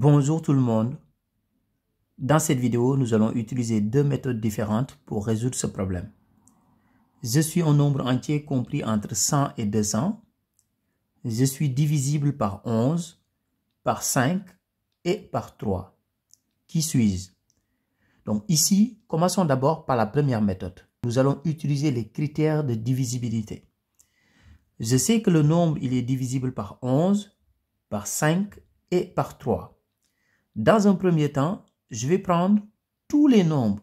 Bonjour tout le monde. Dans cette vidéo, nous allons utiliser deux méthodes différentes pour résoudre ce problème. Je suis un nombre entier compris entre 100 et 200. Je suis divisible par 11, par 5 et par 3. Qui suis-je? Donc ici, commençons d'abord par la première méthode. Nous allons utiliser les critères de divisibilité. Je sais que le nombre il est divisible par 11, par 5 et par 3. Dans un premier temps, je vais prendre tous les nombres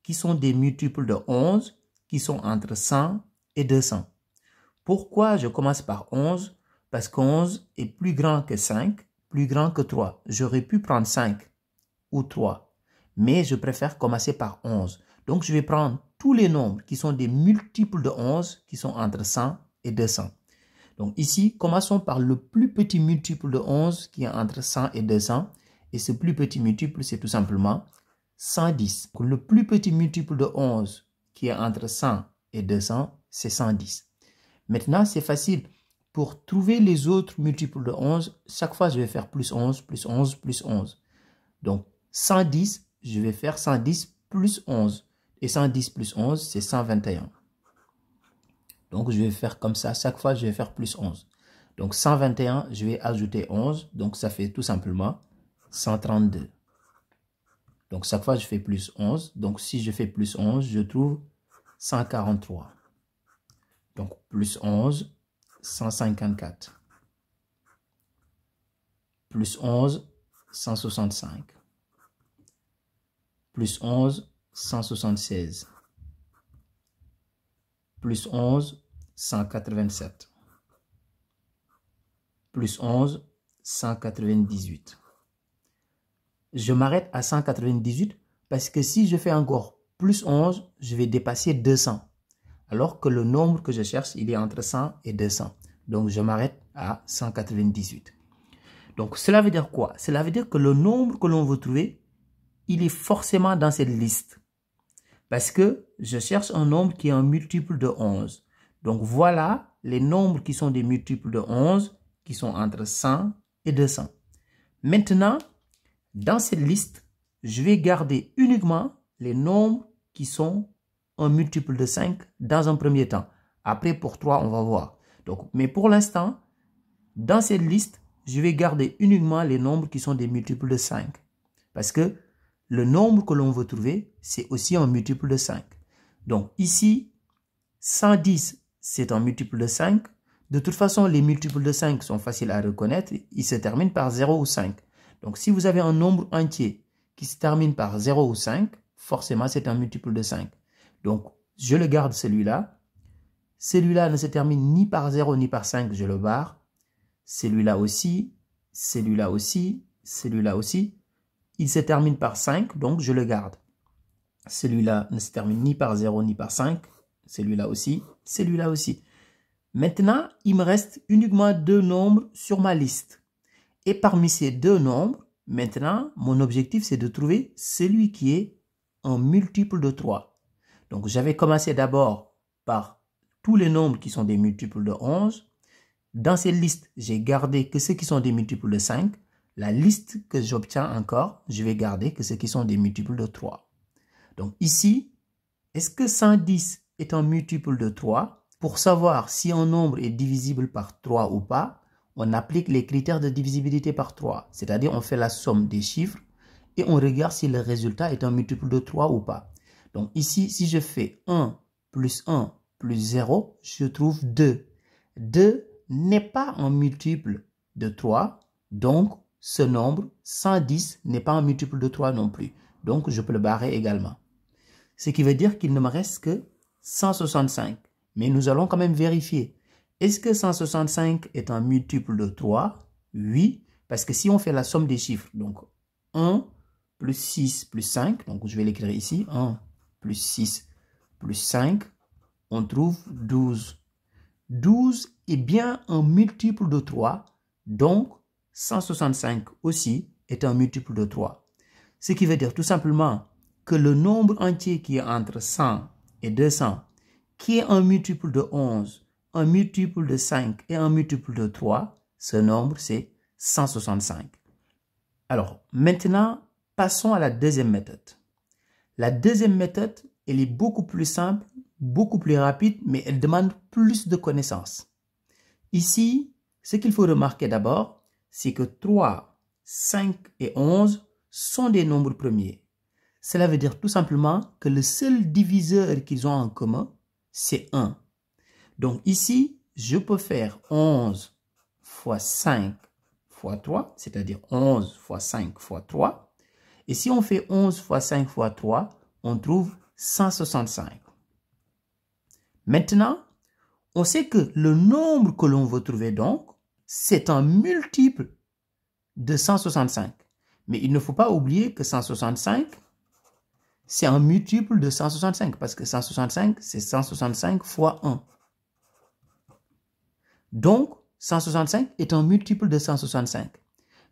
qui sont des multiples de 11, qui sont entre 100 et 200. Pourquoi je commence par 11? Parce que 11 est plus grand que 5, plus grand que 3. J'aurais pu prendre 5 ou 3, mais je préfère commencer par 11. Donc, je vais prendre tous les nombres qui sont des multiples de 11, qui sont entre 100 et 200. Donc ici, commençons par le plus petit multiple de 11, qui est entre 100 et 200. Et ce plus petit multiple, c'est tout simplement 110. Le plus petit multiple de 11 qui est entre 100 et 200, c'est 110. Maintenant, c'est facile. Pour trouver les autres multiples de 11, chaque fois, je vais faire plus 11, plus 11, plus 11. Donc, 110, je vais faire 110 plus 11. Et 110 plus 11, c'est 121. Donc, je vais faire comme ça. Chaque fois, je vais faire plus 11. Donc, 121, je vais ajouter 11. Donc, ça fait tout simplement 132. Donc, chaque fois, je fais plus 11. Donc, si je fais plus 11, je trouve 143. Donc, plus 11, 154. Plus 11, 165. Plus 11, 176. Plus 11, 187. Plus 11, 198. Je m'arrête à 198 parce que si je fais encore plus 11, je vais dépasser 200. Alors que le nombre que je cherche, il est entre 100 et 200. Donc, je m'arrête à 198. Donc, cela veut dire quoi? Cela veut dire que le nombre que l'on veut trouver, il est forcément dans cette liste. Parce que je cherche un nombre qui est un multiple de 11. Donc, voilà les nombres qui sont des multiples de 11, qui sont entre 100 et 200. Maintenant, dans cette liste, je vais garder uniquement les nombres qui sont un multiple de 5 dans un premier temps. Après, pour 3, on va voir. Donc, mais pour l'instant, dans cette liste, je vais garder uniquement les nombres qui sont des multiples de 5. Parce que le nombre que l'on veut trouver, c'est aussi un multiple de 5. Donc ici, 110, c'est un multiple de 5. De toute façon, les multiples de 5 sont faciles à reconnaître. Ils se terminent par 0 ou 5. Donc, si vous avez un nombre entier qui se termine par 0 ou 5, forcément, c'est un multiple de 5. Donc, je le garde celui-là. Celui-là ne se termine ni par 0 ni par 5, je le barre. Celui-là aussi, celui-là aussi, celui-là aussi. Il se termine par 5, donc je le garde. Celui-là ne se termine ni par 0 ni par 5. Celui-là aussi, celui-là aussi. Maintenant, il me reste uniquement deux nombres sur ma liste. Et parmi ces deux nombres, maintenant, mon objectif, c'est de trouver celui qui est un multiple de 3. Donc, j'avais commencé d'abord par tous les nombres qui sont des multiples de 11. Dans cette liste, j'ai gardé que ceux qui sont des multiples de 5. La liste que j'obtiens encore, je vais garder que ceux qui sont des multiples de 3. Donc ici, est-ce que 110 est un multiple de 3? Pour savoir si un nombre est divisible par 3 ou pas, on applique les critères de divisibilité par 3. C'est-à-dire, on fait la somme des chiffres et on regarde si le résultat est un multiple de 3 ou pas. Donc ici, si je fais 1 plus 1 plus 0, je trouve 2. 2 n'est pas un multiple de 3. Donc, ce nombre, 110, n'est pas un multiple de 3 non plus. Donc, je peux le barrer également. Ce qui veut dire qu'il ne me reste que 165. Mais nous allons quand même vérifier. Est-ce que 165 est un multiple de 3? Oui, parce que si on fait la somme des chiffres, donc 1 plus 6 plus 5, donc je vais l'écrire ici, 1 plus 6 plus 5, on trouve 12. 12 est bien un multiple de 3, donc 165 aussi est un multiple de 3. Ce qui veut dire tout simplement que le nombre entier qui est entre 100 et 200, qui est un multiple de 11, un multiple de 5 et un multiple de 3, ce nombre c'est 165. Alors, maintenant, passons à la deuxième méthode. La deuxième méthode, elle est beaucoup plus simple, beaucoup plus rapide, mais elle demande plus de connaissances. Ici, ce qu'il faut remarquer d'abord, c'est que 3, 5 et 11 sont des nombres premiers. Cela veut dire tout simplement que le seul diviseur qu'ils ont en commun, c'est 1. Donc ici, je peux faire 11 fois 5 fois 3, c'est-à-dire 11 fois 5 fois 3. Et si on fait 11 fois 5 fois 3, on trouve 165. Maintenant, on sait que le nombre que l'on veut trouver donc, c'est un multiple de 165. Mais il ne faut pas oublier que 165, c'est un multiple de 165 parce que 165, c'est 165 fois 1. Donc, 165 est un multiple de 165.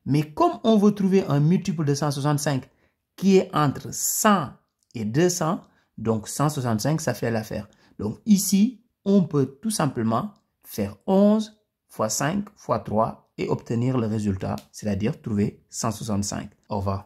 Mais comme on veut trouver un multiple de 165 qui est entre 100 et 200, donc 165, ça fait l'affaire. Donc ici, on peut tout simplement faire 11 fois 5 fois 3 et obtenir le résultat, c'est-à-dire trouver 165. Au revoir.